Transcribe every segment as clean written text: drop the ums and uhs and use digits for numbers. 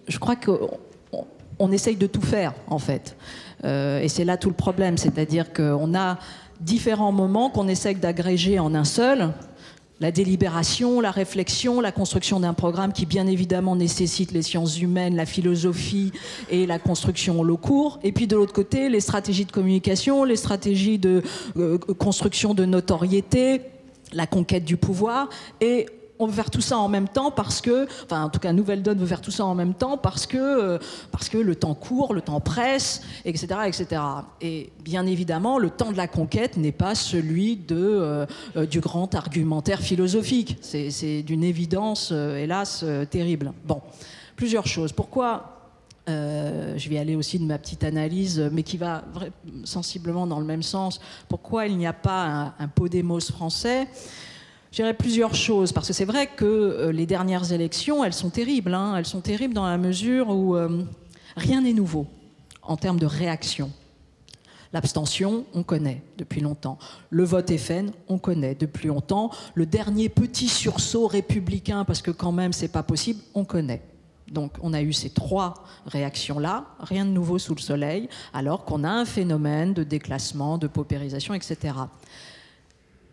je crois qu'on essaye de tout faire, en fait. Et c'est là tout le problème, c'est-à-dire qu'on a différents moments qu'on essaye d'agréger en un seul. La délibération, la réflexion, la construction d'un programme qui, bien évidemment, nécessite les sciences humaines, la philosophie et la construction au long cours. Et puis, de l'autre côté, les stratégies de communication, les stratégies de construction de notoriété, la conquête du pouvoir. Et on veut faire tout ça en même temps parce que, enfin en tout cas Nouvelle Donne veut faire tout ça en même temps parce que le temps court, le temps presse, etc., etc. Et bien évidemment, le temps de la conquête n'est pas celui du grand argumentaire philosophique. C'est d'une évidence, hélas, terrible. Bon, plusieurs choses. Pourquoi je vais aller aussi de ma petite analyse, mais qui va sensiblement dans le même sens. Pourquoi il n'y a pas un Podemos français ? Je dirais plusieurs choses, parce que c'est vrai que les dernières élections, elles sont terribles. Hein. Elles sont terribles dans la mesure où rien n'est nouveau en termes de réaction. L'abstention, on connaît depuis longtemps. Le vote FN, on connaît depuis longtemps. Le dernier petit sursaut républicain, parce que quand même, c'est pas possible, on connaît. Donc on a eu ces trois réactions-là, rien de nouveau sous le soleil, alors qu'on a un phénomène de déclassement, de paupérisation, etc.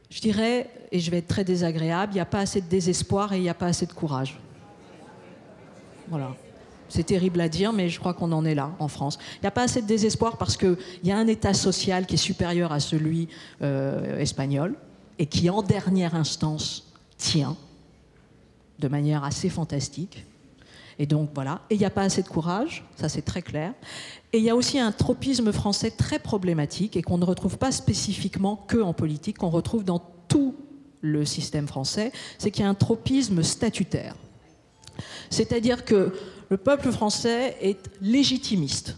Je dirais, et je vais être très désagréable, il n'y a pas assez de désespoir et il n'y a pas assez de courage. Voilà. C'est terrible à dire, mais je crois qu'on en est là, en France. Il n'y a pas assez de désespoir parce qu'il y a un état social qui est supérieur à celui espagnol et qui, en dernière instance, tient de manière assez fantastique. Et donc, voilà. Et il n'y a pas assez de courage, ça c'est très clair. Et il y a aussi un tropisme français très problématique et qu'on ne retrouve pas spécifiquement qu'en politique, qu'on retrouve dans tout le système français, c'est qu'il y a un tropisme statutaire. C'est-à-dire que le peuple français est légitimiste.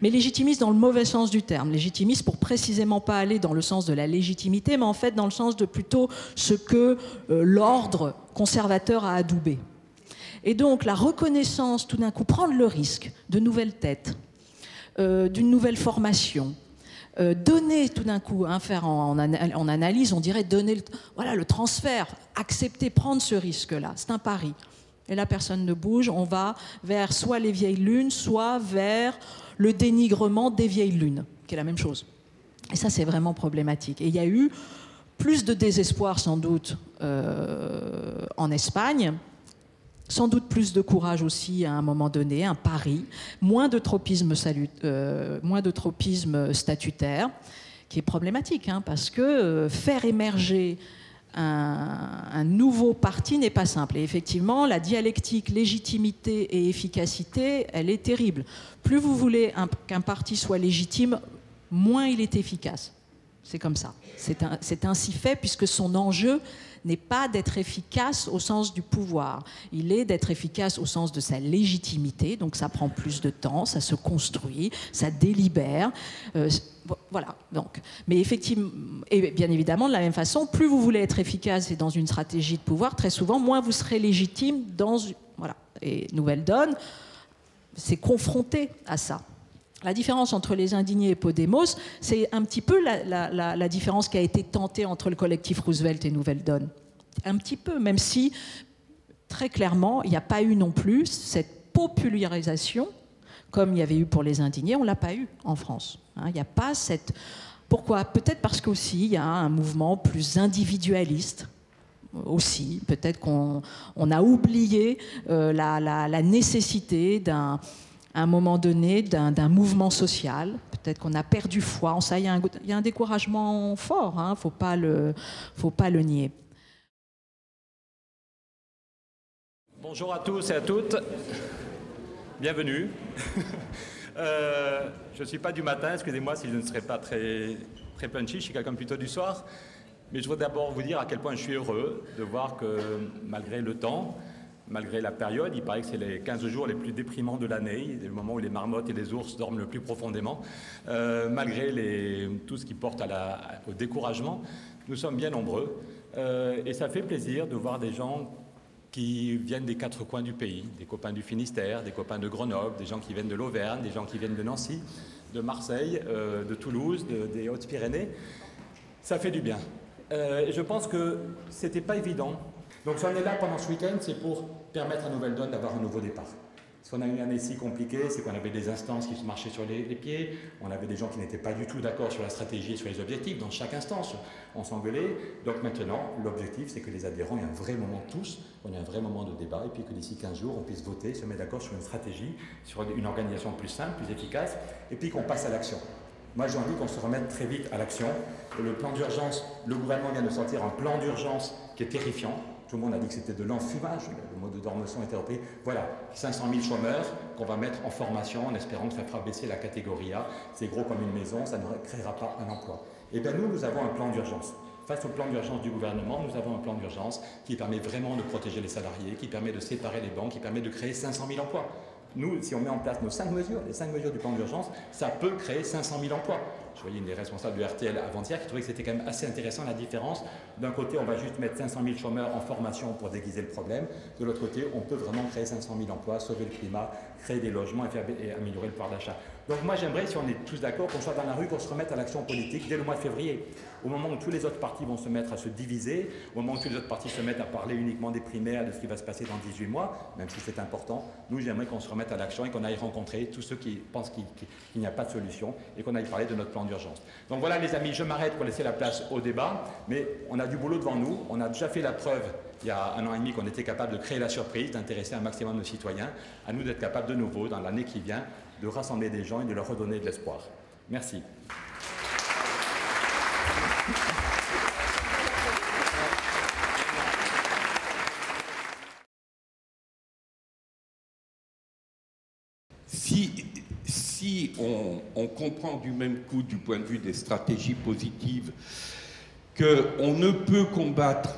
Mais légitimiste dans le mauvais sens du terme. Légitimiste pour précisément pas aller dans le sens de la légitimité, mais en fait dans le sens de plutôt ce que l'ordre conservateur a adoubé. Et donc la reconnaissance, tout d'un coup, prendre le risque de nouvelles têtes, d'une nouvelle formation, donner tout d'un coup, faire en analyse, on dirait donner le transfert, accepter, prendre ce risque-là, c'est un pari. Et là, personne ne bouge, on va vers soit les vieilles lunes, soit vers le dénigrement des vieilles lunes, qui est la même chose. Et ça, c'est vraiment problématique. Et il y a eu plus de désespoir, sans doute, en Espagne, sans doute plus de courage aussi à un moment donné, un pari, moins de tropisme statutaire, qui est problématique, hein, parce que faire émerger un nouveau parti n'est pas simple. Et effectivement, la dialectique légitimité et efficacité, elle est terrible. Plus vous voulez qu'un parti soit légitime, moins il est efficace. C'est comme ça. C'est ainsi fait, puisque son enjeu n'est pas d'être efficace au sens du pouvoir. Il est d'être efficace au sens de sa légitimité. Donc ça prend plus de temps, ça se construit, ça délibère. Voilà. Donc, mais effectivement, et bien évidemment, de la même façon, plus vous voulez être efficace et dans une stratégie de pouvoir, très souvent, moins vous serez légitime dans... Voilà. Et Nouvelle Donne, c'est confronté à ça. La différence entre les indignés et Podemos, c'est un petit peu la différence qui a été tentée entre le collectif Roosevelt et Nouvelle Donne. Un petit peu, même si, très clairement, il n'y a pas eu non plus cette popularisation, comme il y avait eu pour les indignés, on ne l'a pas eu en France. Hein, il n'y a pas cette... Pourquoi ? Peut-être parce qu'aussi, il y a un mouvement plus individualiste, aussi. Peut-être qu'on a oublié la nécessité à un moment donné, d'un mouvement social. Peut-être qu'on a perdu foi en ça. Il y a un découragement fort, hein, faut pas le nier. Bonjour à tous et à toutes. Bienvenue. Je ne suis pas du matin, excusez-moi si je ne serai pas très, très punchy, je suis quelqu'un plutôt du soir. Mais je voudrais d'abord vous dire à quel point je suis heureux de voir que malgré le temps, malgré la période, il paraît que c'est les 15 jours les plus déprimants de l'année, le moment où les marmottes et les ours dorment le plus profondément. Malgré tout ce qui porte au découragement, nous sommes bien nombreux. Et ça fait plaisir de voir des gens qui viennent des quatre coins du pays, des copains du Finistère, des copains de Grenoble, des gens qui viennent de l'Auvergne, des gens qui viennent de Nancy, de Marseille, de Toulouse, des Hautes-Pyrénées. Ça fait du bien. Et je pense que c'était pas évident. Donc si on est là pendant ce week-end, c'est pour permettre à Nouvelle Donne d'avoir un nouveau départ. Si on a eu une année si compliquée, c'est qu'on avait des instances qui se marchaient sur les pieds, on avait des gens qui n'étaient pas du tout d'accord sur la stratégie et sur les objectifs dans chaque instance. On s'engueulait. Donc maintenant, l'objectif, c'est que les adhérents aient un vrai moment tous, on ait un vrai moment de débat, et puis que d'ici 15 jours, on puisse voter, se mettre d'accord sur une stratégie, sur une organisation plus simple, plus efficace, et puis qu'on passe à l'action. Moi, j'ai envie qu'on se remette très vite à l'action. Le plan d'urgence, le gouvernement vient de sortir un plan d'urgence qui est terrifiant. Tout le monde a dit que c'était de l'enfumage, le mot de d'Ormesson était repris. Voilà, 500 000 chômeurs qu'on va mettre en formation en espérant que ça fera baisser la catégorie A. C'est gros comme une maison, ça ne créera pas un emploi. Et bien nous avons un plan d'urgence. Face au plan d'urgence du gouvernement, nous avons un plan d'urgence qui permet vraiment de protéger les salariés, qui permet de séparer les banques, qui permet de créer 500 000 emplois. Nous, si on met en place nos 5 mesures, les 5 mesures du plan d'urgence, ça peut créer 500 000 emplois. Je voyais une des responsables du RTL avant-hier qui trouvait que c'était quand même assez intéressant la différence. D'un côté, on va juste mettre 500 000 chômeurs en formation pour déguiser le problème. De l'autre côté, on peut vraiment créer 500 000 emplois, sauver le climat, créer des logements et améliorer le pouvoir d'achat. Donc moi, j'aimerais, si on est tous d'accord, qu'on soit dans la rue, qu'on se remette à l'action politique dès le mois de février. Au moment où tous les autres partis vont se mettre à se diviser, au moment où tous les autres partis se mettent à parler uniquement des primaires, de ce qui va se passer dans 18 mois, même si c'est important, nous, j'aimerais qu'on se remette à l'action et qu'on aille rencontrer tous ceux qui pensent qu'il n'y a pas de solution et qu'on aille parler de notre plan d'urgence. Donc voilà, les amis, je m'arrête pour laisser la place au débat, mais on a du boulot devant nous. On a déjà fait la preuve, il y a 1 an et demi, qu'on était capable de créer la surprise, d'intéresser un maximum de citoyens. À nous d'être capables de nouveau, dans l'année qui vient, de rassembler des gens et de leur redonner de l'espoir. Merci. Si on comprend du même coup, du point de vue des stratégies positives, qu'on ne peut combattre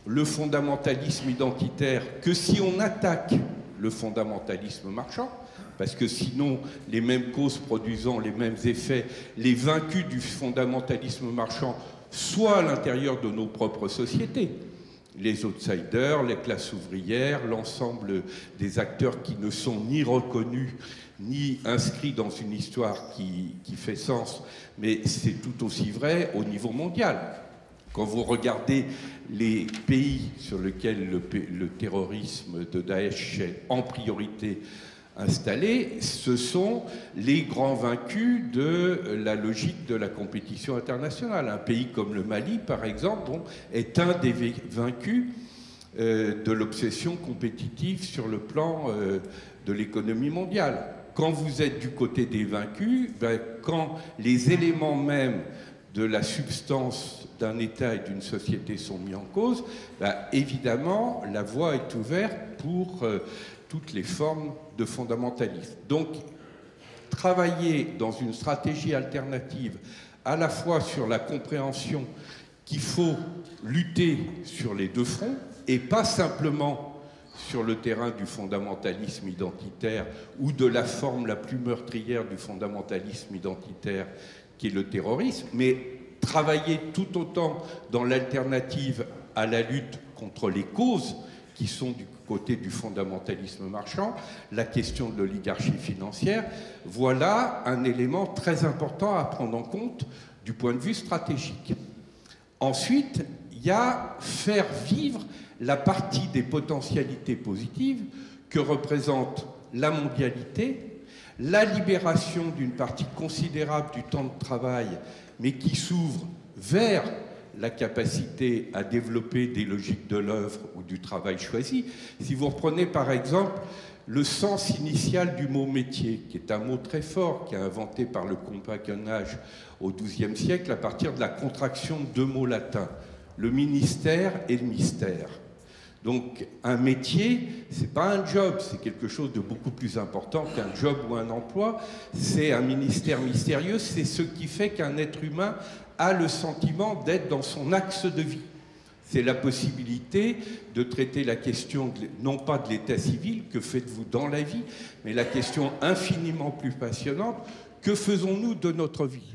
le fondamentalisme identitaire que si on attaque le fondamentalisme marchand, parce que sinon, les mêmes causes produisant les mêmes effets, les vaincus du fondamentalisme marchand, soit à l'intérieur de nos propres sociétés, les outsiders, les classes ouvrières, l'ensemble des acteurs qui ne sont ni reconnus, ni inscrits dans une histoire qui fait sens, mais c'est tout aussi vrai au niveau mondial. Quand vous regardez les pays sur lesquels le terrorisme de Daesh est en priorité installé, ce sont les grands vaincus de la logique de la compétition internationale. Un pays comme le Mali, par exemple, est un des vaincus de l'obsession compétitive sur le plan de l'économie mondiale. Quand vous êtes du côté des vaincus, quand les éléments mêmes de la substance d'un État et d'une société sont mis en cause, évidemment, la voie est ouverte pour toutes les formes de fondamentalisme. Donc, travailler dans une stratégie alternative, à la fois sur la compréhension qu'il faut lutter sur les deux fronts, et pas simplement sur le terrain du fondamentalisme identitaire ou de la forme la plus meurtrière du fondamentalisme identitaire qui est le terrorisme, mais travailler tout autant dans l'alternative à la lutte contre les causes qui sont du côté du fondamentalisme marchand, la question de l'oligarchie financière, voilà un élément très important à prendre en compte du point de vue stratégique. Ensuite, il y a faire vivre la partie des potentialités positives que représente la mondialité, la libération d'une partie considérable du temps de travail, mais qui s'ouvre vers la capacité à développer des logiques de l'œuvre ou du travail choisi. Si vous reprenez par exemple le sens initial du mot métier, qui est un mot très fort, qui est inventé par le compagnonnage au XIIe siècle à partir de la contraction de deux mots latins, le ministère et le mystère. Donc un métier, c'est pas un job, c'est quelque chose de beaucoup plus important qu'un job ou un emploi. C'est un ministère mystérieux, c'est ce qui fait qu'un être humain a le sentiment d'être dans son axe de vie. C'est la possibilité de traiter la question, non pas de l'état civil, que faites-vous dans la vie, mais la question infiniment plus passionnante, que faisons-nous de notre vie ?